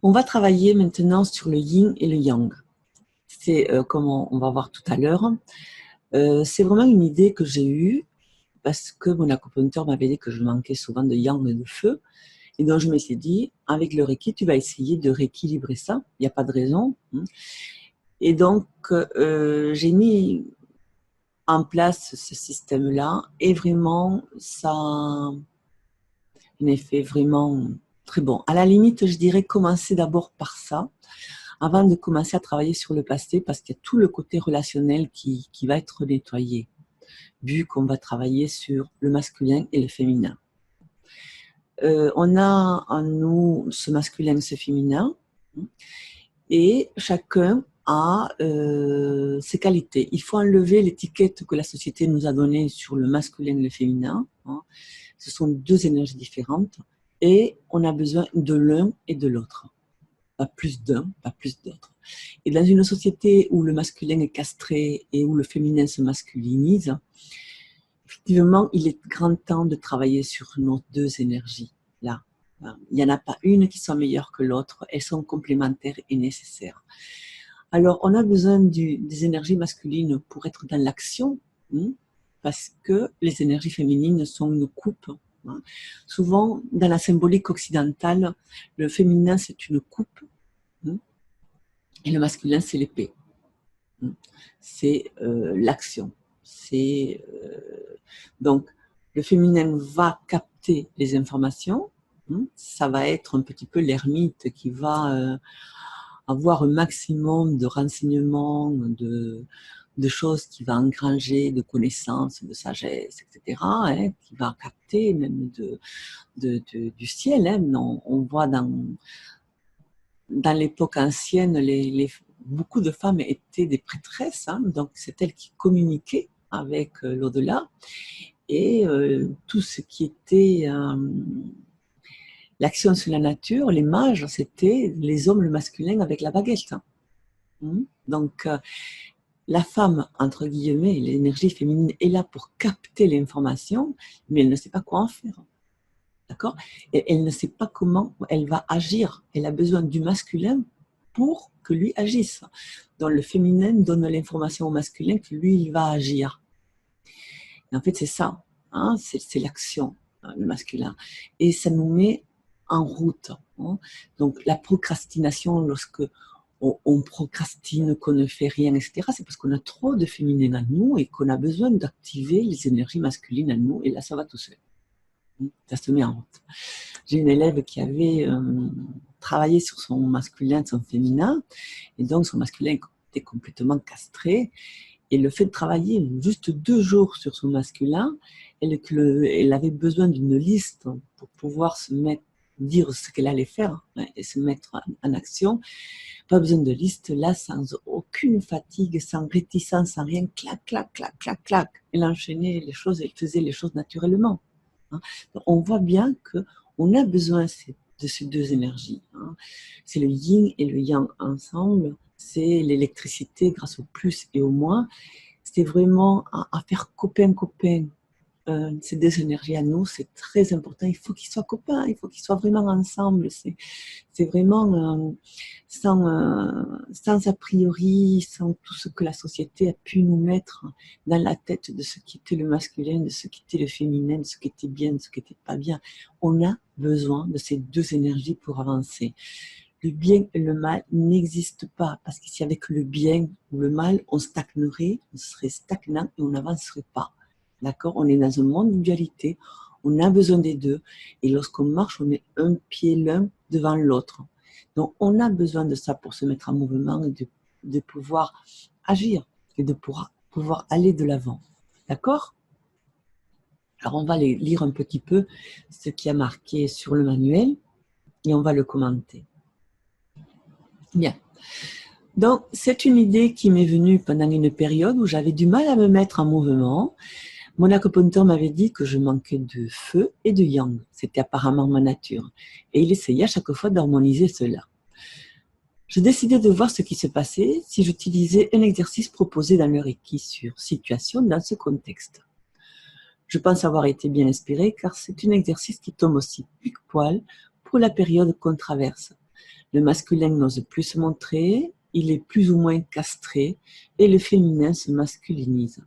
On va travailler maintenant sur le yin et le yang. C'est comme on va voir tout à l'heure. C'est vraiment une idée que j'ai eue parce que mon acupuncteur m'avait dit que je manquais souvent de yang et de feu. Et donc je me suis dit, avec le Reiki, tu vas essayer de rééquilibrer ça. Il n'y a pas de raison. Et donc, j'ai mis en place ce système-là et vraiment, ça a un effet vraiment très bon. À la limite, je dirais commencer d'abord par ça, avant de commencer à travailler sur le passé, parce qu'il y a tout le côté relationnel qui va être nettoyé, vu qu'on va travailler sur le masculin et le féminin. On a en nous ce masculin et ce féminin, et chacun a ses qualités. Il faut enlever l'étiquette que la société nous a donnée sur le masculin et le féminin. Ce sont deux énergies différentes, et on a besoin de l'un et de l'autre. Pas plus d'un, pas plus d'autres. Et dans une société où le masculin est castré et où le féminin se masculinise, effectivement, il est grand temps de travailler sur nos deux énergies-là. Il n'y en a pas une qui soit meilleure que l'autre, elles sont complémentaires et nécessaires. Alors, on a besoin des énergies masculines pour être dans l'action, parce que les énergies féminines sont une coupe. Souvent, dans la symbolique occidentale, le féminin, c'est une coupe, et le masculin, c'est l'épée. C'est l'action. Donc, le féminin va capter les informations. Ça va être un petit peu l'ermite qui va avoir un maximum de renseignements, de choses qu'il va engranger, de connaissances, de sagesse, etc., qui va capter même du ciel. On voit dans l'époque ancienne, beaucoup de femmes étaient des prêtresses, donc c'est elles qui communiquaient avec l'au-delà, et tout ce qui était l'action sur la nature, les mages, c'était les hommes, le masculin avec la baguette. Donc la femme, entre guillemets, l'énergie féminine est là pour capter l'information, mais elle ne sait pas quoi en faire. D'accord ? Et elle ne sait pas comment elle va agir. Elle a besoin du masculin pour que lui agisse. Donc le féminin donne l'information au masculin que lui, il va agir. Et en fait, c'est ça. C'est l'action, le masculin. Et ça nous met en route. Donc la procrastination, lorsque on procrastine, qu'on ne fait rien, etc., c'est parce qu'on a trop de féminin en nous et qu'on a besoin d'activer les énergies masculines en nous. Et là, ça va tout seul. Ça se met en route. J'ai une élève qui avait travaillé sur son masculin, son féminin, et donc son masculin était complètement castré. Et le fait de travailler juste 2 jours sur son masculin, elle avait besoin d'une liste pour pouvoir dire ce qu'elle allait faire et se mettre en action. Pas besoin de liste, là, sans aucune fatigue, sans réticence, sans rien, clac, clac, clac, clac, clac. Elle enchaînait les choses, elle faisait les choses naturellement. On voit bien qu'on a besoin de ces deux énergies. C'est le yin et le yang ensemble, c'est l'électricité grâce au plus et au moins. C'est vraiment à faire copain-copain. Ces deux énergies à nous, c'est très important. Il faut qu'ils soient copains, il faut qu'ils soient vraiment ensemble. C'est vraiment sans a priori, sans tout ce que la société a pu nous mettre dans la tête de ce qui était le masculin, de ce qui était le féminin, de ce qui était bien, de ce qui n'était pas bien. On a besoin de ces deux énergies pour avancer. Le bien et le mal n'existent pas, parce que s'il y avait que le bien ou le mal, on stagnerait, on serait stagnant et on n'avancerait pas. D'accord ? On est dans un monde de dualité, on a besoin des deux, et lorsqu'on marche, on met un pied l'un devant l'autre. Donc, on a besoin de ça pour se mettre en mouvement et de pouvoir agir et de pouvoir aller de l'avant. D'accord ? Alors, on va lire un petit peu ce qui a marqué sur le manuel et on va le commenter. Bien. Donc, c'est une idée qui m'est venue pendant une période où j'avais du mal à me mettre en mouvement. Mon acupuncteur m'avait dit que je manquais de feu et de yang. C'était apparemment ma nature. Et il essayait à chaque fois d'harmoniser cela. Je décidais de voir ce qui se passait si j'utilisais un exercice proposé dans le Reiki sur situation dans ce contexte. Je pense avoir été bien inspirée car c'est un exercice qui tombe aussi pile poil pour la période qu'on traverse. Le masculin n'ose plus se montrer, il est plus ou moins castré et le féminin se masculinise.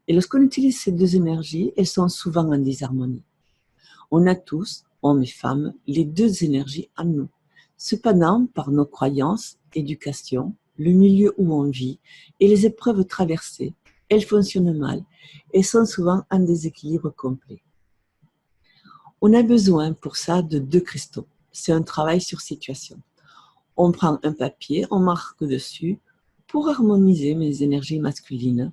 Et lorsqu'on utilise ces deux énergies, elles sont souvent en désharmonie. On a tous, hommes et femmes, les deux énergies en nous. Cependant, par nos croyances, éducation, le milieu où on vit et les épreuves traversées, elles fonctionnent mal et sont souvent en déséquilibre complet. On a besoin pour ça de deux cristaux. C'est un travail sur situation. On prend un papier, on marque dessus pour harmoniser mes énergies masculines.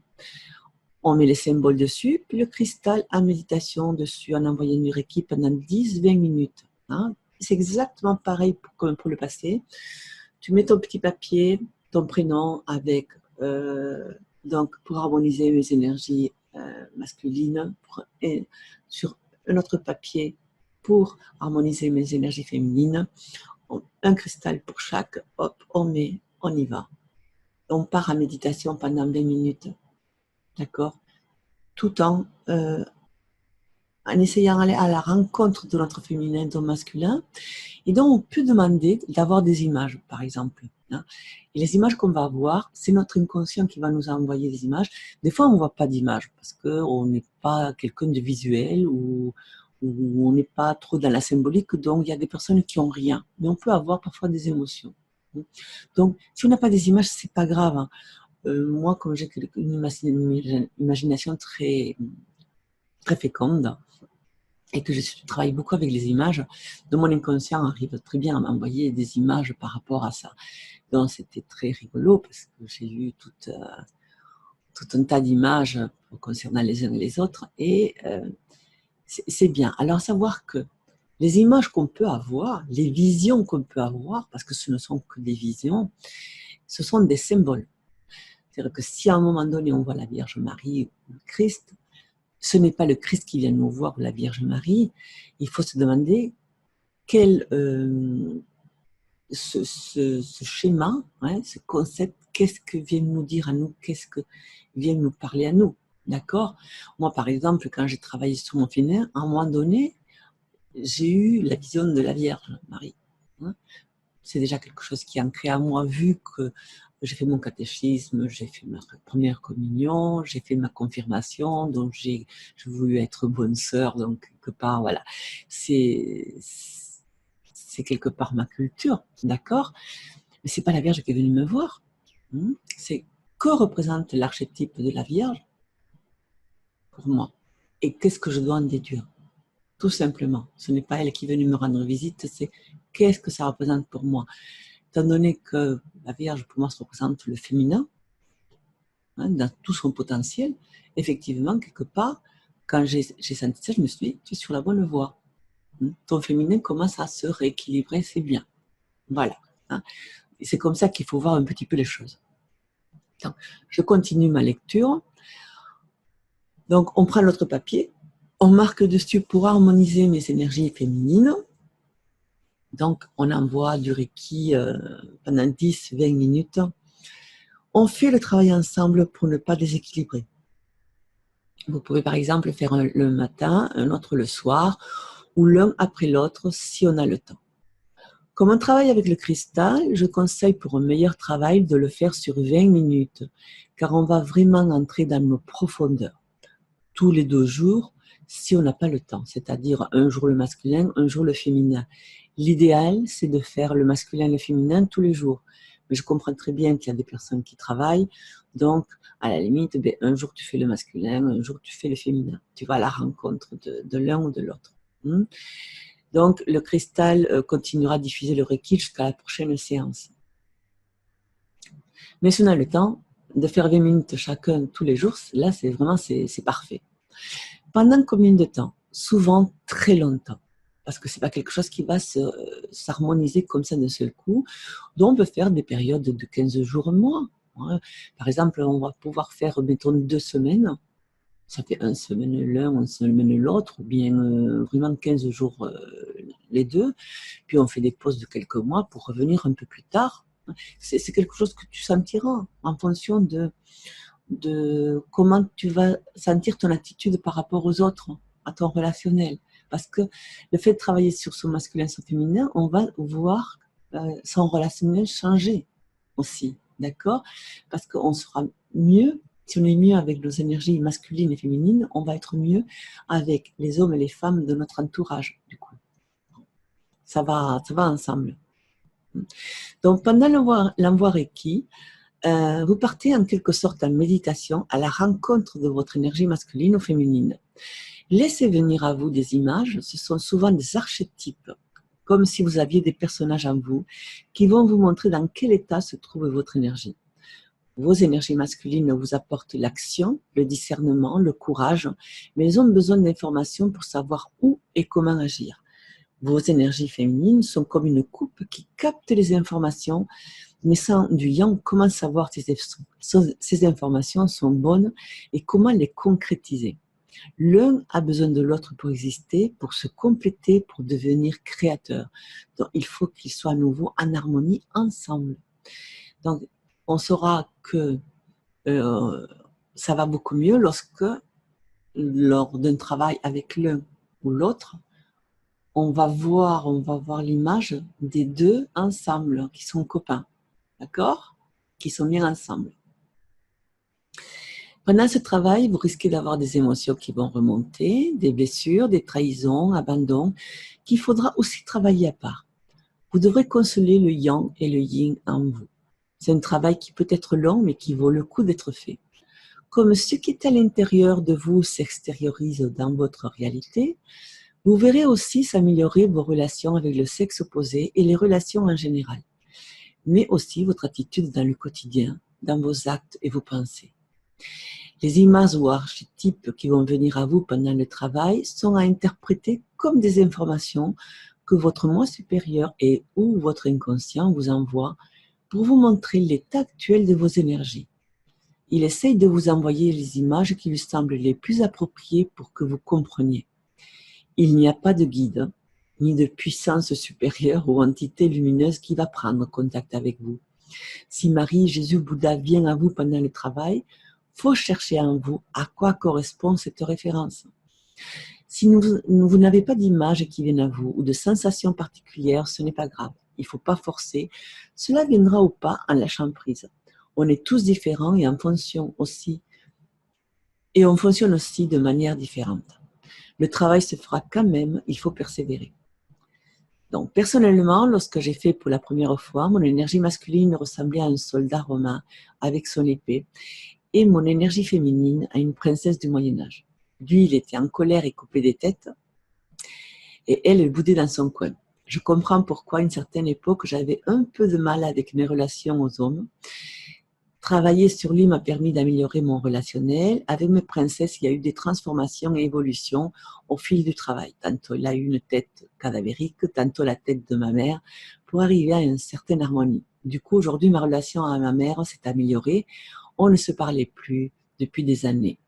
On met les symboles dessus, puis le cristal en méditation dessus, en envoyant du Reiki pendant 10-20 minutes. Hein. C'est exactement pareil comme pour le passé. Tu mets ton petit papier, ton prénom avec, donc pour harmoniser mes énergies masculines, et sur un autre papier pour harmoniser mes énergies féminines, un cristal pour chaque, hop, on met, on y va. On part en méditation pendant 20 minutes. D'accord, tout en essayant d'aller à la rencontre de notre féminin, de notre masculin. Et donc, on peut demander d'avoir des images, par exemple. Hein. Et les images qu'on va avoir, c'est notre inconscient qui va nous envoyer des images. Des fois, on ne voit pas d'images parce qu'on n'est pas quelqu'un de visuel ou on n'est pas trop dans la symbolique. Donc, il y a des personnes qui n'ont rien. Mais on peut avoir parfois des émotions. Donc, si on n'a pas des images, ce n'est pas grave. Hein. Moi, comme j'ai une imagination très, très féconde et que je travaille beaucoup avec les images, de mon inconscient arrive très bien à m'envoyer des images par rapport à ça. Donc, c'était très rigolo parce que j'ai eu tout un tas d'images concernant les uns et les autres et c'est bien. Alors, savoir que les images qu'on peut avoir, les visions qu'on peut avoir, parce que ce ne sont que des visions, ce sont des symboles. C'est-à-dire que si à un moment donné, on voit la Vierge Marie ou le Christ, ce n'est pas le Christ qui vient nous voir ou la Vierge Marie. Il faut se demander quel ce schéma, hein, ce concept, qu'est-ce que vient nous dire à nous, qu'est-ce que vient nous parler à nous. D'accord? Moi, par exemple, quand j'ai travaillé sur mon féminin, à un moment donné, j'ai eu la vision de la Vierge Marie. Hein. C'est déjà quelque chose qui est ancré à moi, vu que j'ai fait mon catéchisme, j'ai fait ma première communion, j'ai fait ma confirmation, donc j'ai voulu être bonne sœur, donc quelque part, voilà. C'est quelque part ma culture, d'accord? Mais c'est pas la Vierge qui est venue me voir. C'est que représente l'archétype de la Vierge pour moi. Et qu'est-ce que je dois en déduire? Tout simplement. Ce n'est pas elle qui est venue me rendre visite, c'est qu'est-ce que ça représente pour moi. Étant donné que la Vierge, pour moi, ça représente le féminin, hein, dans tout son potentiel, effectivement, quelque part, quand j'ai senti ça, je me suis dit, tu es sur la bonne voie. Ton féminin commence à se rééquilibrer, c'est bien. Voilà. Hein. Et c'est comme ça qu'il faut voir un petit peu les choses. Donc, je continue ma lecture. Donc, on prend l'autre papier, on marque dessus pour harmoniser mes énergies féminines. Donc, on envoie du Reiki pendant 10-20 minutes. On fait le travail ensemble pour ne pas déséquilibrer. Vous pouvez par exemple faire un le matin, un autre le soir, ou l'un après l'autre si on a le temps. Comme on travaille avec le cristal, je conseille pour un meilleur travail de le faire sur 20 minutes, car on va vraiment entrer dans nos profondeurs. Tous les 2 jours, si on n'a pas le temps, c'est-à-dire un jour le masculin, un jour le féminin. L'idéal, c'est de faire le masculin et le féminin tous les jours. Mais je comprends très bien qu'il y a des personnes qui travaillent, donc à la limite, un jour tu fais le masculin, un jour tu fais le féminin. Tu vas à la rencontre de l'un ou de l'autre. Donc le cristal continuera à diffuser le Reiki jusqu'à la prochaine séance. Mais si on a le temps de faire 20 minutes chacun tous les jours, là c'est vraiment c'est parfait. Pendant combien de temps? Souvent très longtemps. Parce que ce n'est pas quelque chose qui va s'harmoniser comme ça d'un seul coup. Donc, on peut faire des périodes de 15 jours, un mois. Hein. Par exemple, on va pouvoir faire, mettons, 2 semaines. Ça fait 1 semaine l'un, 1 semaine l'autre, ou bien vraiment 15 jours les deux. Puis, on fait des pauses de quelques mois pour revenir un peu plus tard. C'est quelque chose que tu sentiras en fonction de comment tu vas sentir ton attitude par rapport aux autres, à ton relationnel. Parce que le fait de travailler sur son masculin, son féminin, on va voir son relationnel changer aussi, d'accord? Parce qu'on sera mieux, si on est mieux avec nos énergies masculines et féminines, on va être mieux avec les hommes et les femmes de notre entourage, du coup. Ça va ensemble. Donc, pendant l'envoi Reiki, vous partez en quelque sorte en méditation à la rencontre de votre énergie masculine ou féminine. Laissez venir à vous des images, ce sont souvent des archétypes, comme si vous aviez des personnages en vous qui vont vous montrer dans quel état se trouve votre énergie. Vos énergies masculines vous apportent l'action, le discernement, le courage, mais elles ont besoin d'informations pour savoir où et comment agir. Vos énergies féminines sont comme une coupe qui capte les informations, mais sans du yang, comment savoir si ces informations sont bonnes et comment les concrétiser. L'un a besoin de l'autre pour exister, pour se compléter, pour devenir créateur. Donc, il faut qu'ils soient à nouveau en harmonie ensemble. Donc, on saura que ça va beaucoup mieux lorsque, lors d'un travail avec l'un ou l'autre, on va voir l'image des deux ensemble, qui sont copains, d'accord? Qui sont bien ensemble. Pendant ce travail, vous risquez d'avoir des émotions qui vont remonter, des blessures, des trahisons, abandons, qu'il faudra aussi travailler à part. Vous devrez consoler le yang et le yin en vous. C'est un travail qui peut être long, mais qui vaut le coup d'être fait. Comme ce qui est à l'intérieur de vous s'extériorise dans votre réalité, vous verrez aussi s'améliorer vos relations avec le sexe opposé et les relations en général, mais aussi votre attitude dans le quotidien, dans vos actes et vos pensées. Les images ou archétypes qui vont venir à vous pendant le travail sont à interpréter comme des informations que votre moi supérieur et ou votre inconscient vous envoie pour vous montrer l'état actuel de vos énergies. Il essaye de vous envoyer les images qui lui semblent les plus appropriées pour que vous compreniez. Il n'y a pas de guide, ni de puissance supérieure ou entité lumineuse qui va prendre contact avec vous. Si Marie, Jésus, Bouddha vient à vous pendant le travail, faut chercher en vous à quoi correspond cette référence. Si vous n'avez pas d'image qui viennent à vous ou de sensations particulières, ce n'est pas grave. Il ne faut pas forcer. Cela viendra ou pas en lâchant prise. On est tous différents et on fonctionne aussi de manière différente. Le travail se fera quand même, il faut persévérer. Donc, personnellement, lorsque j'ai fait pour la première fois, mon énergie masculine ressemblait à un soldat romain avec son épée et mon énergie féminine à une princesse du Moyen-Âge. Lui, il était en colère et coupait des têtes et elle boudait dans son coin. Je comprends pourquoi, à une certaine époque, j'avais un peu de mal avec mes relations aux hommes. Travailler sur lui m'a permis d'améliorer mon relationnel. Avec mes princesses, il y a eu des transformations et évolutions au fil du travail. Tantôt, il a eu une tête cadavérique, tantôt la tête de ma mère, pour arriver à une certaine harmonie. Du coup, aujourd'hui, ma relation à ma mère s'est améliorée. On ne se parlait plus depuis des années.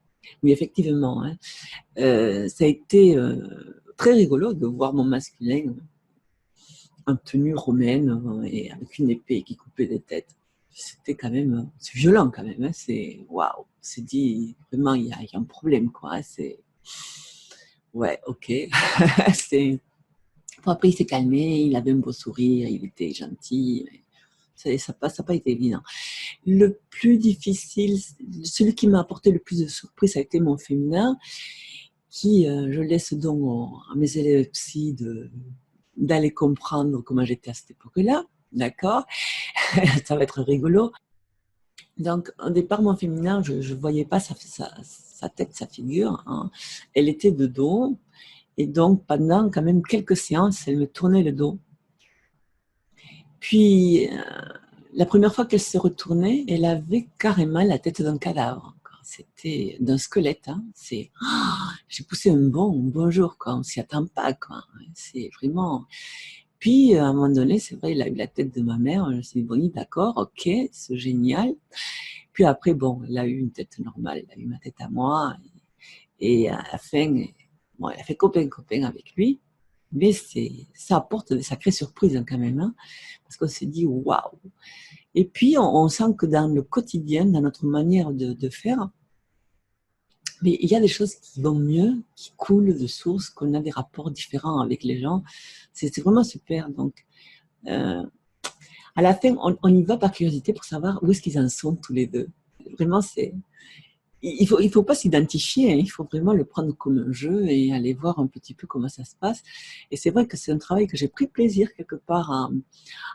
Oui, effectivement, hein, ça a été très rigolo de voir mon masculin en tenue romaine et avec une épée qui coupait des têtes. C'était quand même, c'est violent quand même, hein, c'est waouh, c'est dit vraiment il y a un problème quoi, c'est ouais ok, c'est bon, après il s'est calmé, il avait un beau sourire, il était gentil, ça n'a pas été évident. Le plus difficile, celui qui m'a apporté le plus de surprise, ça a été mon féminin, qui je laisse donc à mes élèves psy d'aller comprendre comment j'étais à cette époque-là, d'accord. Ça va être rigolo. Donc, au départ, mon féminin, je ne voyais pas sa tête, sa figure, hein. Elle était de dos. Et donc, pendant quand même quelques séances, elle me tournait le dos. Puis, la première fois qu'elle se retournait, elle avait carrément la tête d'un cadavre. C'était d'un squelette. Hein. J'ai poussé un bonjour, quoi. On s'y attend pas, quoi. C'est vraiment... Puis, à un moment donné, c'est vrai, il a eu la tête de ma mère. Je me suis dit, bon, d'accord, ok, c'est génial. Puis après, bon, il a eu une tête normale. Il a eu ma tête à moi. Et à la fin, bon, elle a fait copain avec lui. Mais ça apporte des sacrées surprises quand même. Hein, parce qu'on s'est dit, waouh. Et puis, on sent que dans le quotidien, dans notre manière de faire, mais il y a des choses qui vont mieux, qui coulent de source, qu'on a des rapports différents avec les gens. C'est vraiment super. Donc, À la fin, on y va par curiosité pour savoir où est-ce qu'ils en sont tous les deux. Vraiment, il faut pas s'identifier, hein, il faut vraiment le prendre comme un jeu et aller voir un petit peu comment ça se passe. Et c'est vrai que c'est un travail que j'ai pris plaisir quelque part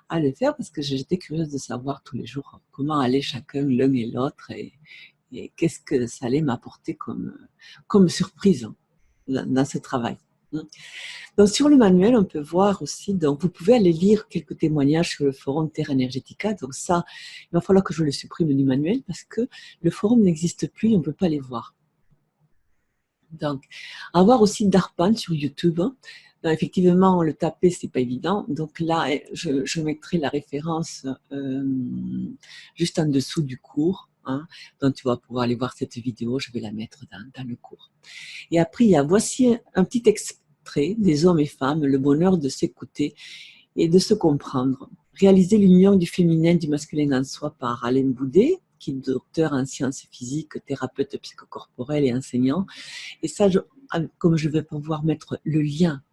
à le faire parce que j'étais curieuse de savoir tous les jours comment allaient chacun l'un et l'autre et qu'est-ce que ça allait m'apporter comme surprise dans ce travail. Donc, sur le manuel, on peut voir aussi, donc vous pouvez aller lire quelques témoignages sur le forum Terra Energetica. Donc ça, il va falloir que je le supprime du manuel parce que le forum n'existe plus, on ne peut pas les voir. Donc, avoir aussi Darpan sur YouTube. Donc, effectivement, le taper, c'est pas évident. Donc là, je mettrai la référence juste en dessous du cours. Hein. Donc tu vas pouvoir aller voir cette vidéo, je vais la mettre dans le cours. Et après, il y a voici un petit extrait des hommes et femmes, le bonheur de s'écouter et de se comprendre. Réaliser l'union du féminin et du masculin en soi par Alain Boudet, qui est docteur en sciences physiques, thérapeute psychocorporel et enseignant. Et ça, comme je vais pouvoir mettre le lien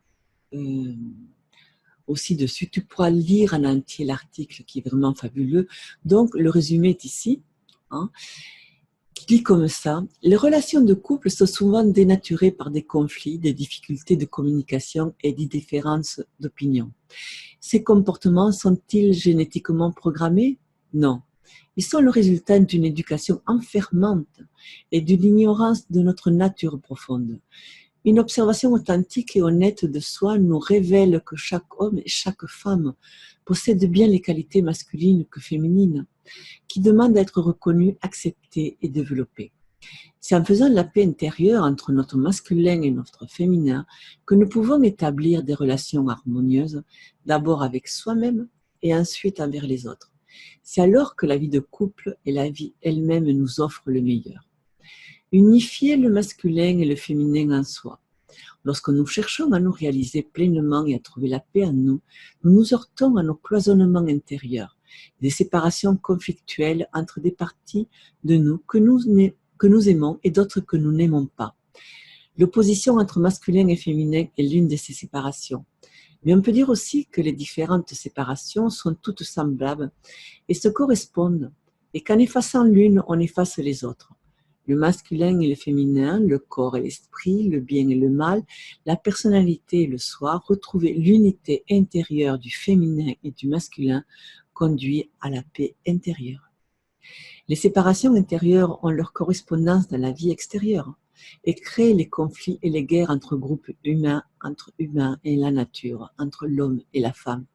aussi dessus, tu pourras lire en entier l'article qui est vraiment fabuleux. Donc, le résumé est ici. Hein, qui dit comme ça: les relations de couple sont souvent dénaturées par des conflits, des difficultés de communication et des différences d'opinion. Ces comportements sont-ils génétiquement programmés? Non. Ils sont le résultat d'une éducation enfermante et d'une ignorance de notre nature profonde. Une observation authentique et honnête de soi nous révèle que chaque homme et chaque femme possède bien les qualités masculines que féminines, qui demandent à être reconnus, acceptés et développés. C'est en faisant la paix intérieure entre notre masculin et notre féminin que nous pouvons établir des relations harmonieuses, d'abord avec soi-même et ensuite envers les autres. C'est alors que la vie de couple et la vie elle-même nous offrent le meilleur. Unifier le masculin et le féminin en soi. Lorsque nous cherchons à nous réaliser pleinement et à trouver la paix en nous, nous nous heurtons à nos cloisonnements intérieurs, des séparations conflictuelles entre des parties de nous que nous aimons et d'autres que nous n'aimons pas. L'opposition entre masculin et féminin est l'une de ces séparations. Mais on peut dire aussi que les différentes séparations sont toutes semblables et se correspondent, et qu'en effaçant l'une, on efface les autres. Le masculin et le féminin, le corps et l'esprit, le bien et le mal, la personnalité et le soi, retrouver l'unité intérieure du féminin et du masculin conduit à la paix intérieure. Les séparations intérieures ont leur correspondance dans la vie extérieure et créent les conflits et les guerres entre groupes humains, entre humains et la nature, entre l'homme et la femme.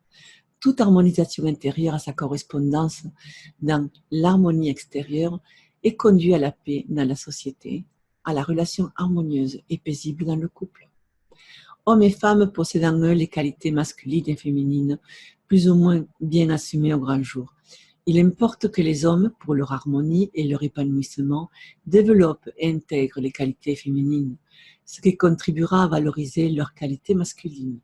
Toute harmonisation intérieure a sa correspondance dans l'harmonie extérieure et conduit à la paix dans la société, à la relation harmonieuse et paisible dans le couple. Hommes et femmes possèdent en eux les qualités masculines et féminines, plus ou moins bien assumées au grand jour. Il importe que les hommes, pour leur harmonie et leur épanouissement, développent et intègrent les qualités féminines, ce qui contribuera à valoriser leurs qualités masculines.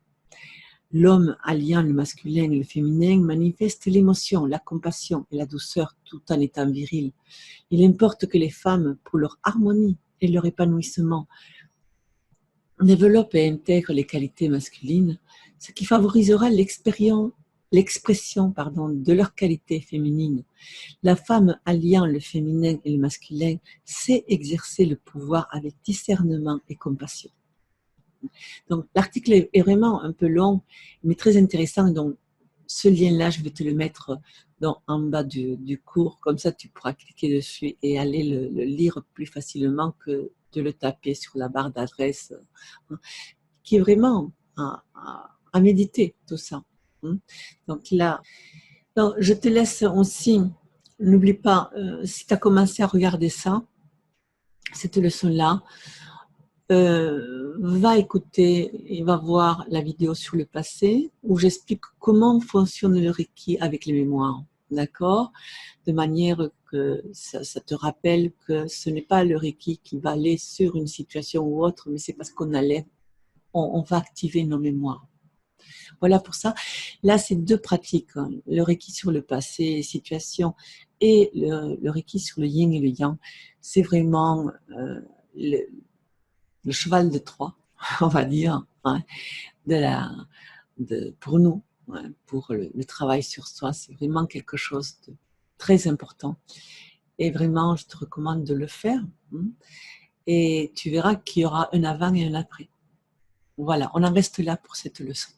L'homme alliant le masculin et le féminin manifeste l'émotion, la compassion et la douceur tout en étant viril. Il importe que les femmes, pour leur harmonie et leur épanouissement, développent et intègrent les qualités masculines, ce qui favorisera l'expression de leurs qualités féminines. La femme alliant le féminin et le masculin sait exercer le pouvoir avec discernement et compassion. Donc, l'article est vraiment un peu long, mais très intéressant. Donc, ce lien-là, je vais te le mettre en bas du cours. Comme ça, tu pourras cliquer dessus et aller le lire plus facilement que de le taper sur la barre d'adresse, qui est vraiment à méditer, tout ça. Donc là, donc, je te laisse aussi, n'oublie pas, si tu as commencé à regarder ça, cette leçon-là, va écouter et va voir la vidéo sur le passé où j'explique comment fonctionne le Reiki avec les mémoires, d'accord? De manière que ça te rappelle que ce n'est pas le Reiki qui va aller sur une situation ou autre, mais c'est parce on va activer nos mémoires. Voilà pour ça. Là, c'est deux pratiques, hein, le Reiki sur le passé, les situations, et le Reiki sur le yin et le yang. C'est vraiment le cheval de Troie, on va dire, hein, pour nous, ouais, pour le travail sur soi. C'est vraiment quelque chose de très important. Et vraiment, je te recommande de le faire. Et tu verras qu'il y aura un avant et un après. Voilà, on en reste là pour cette leçon.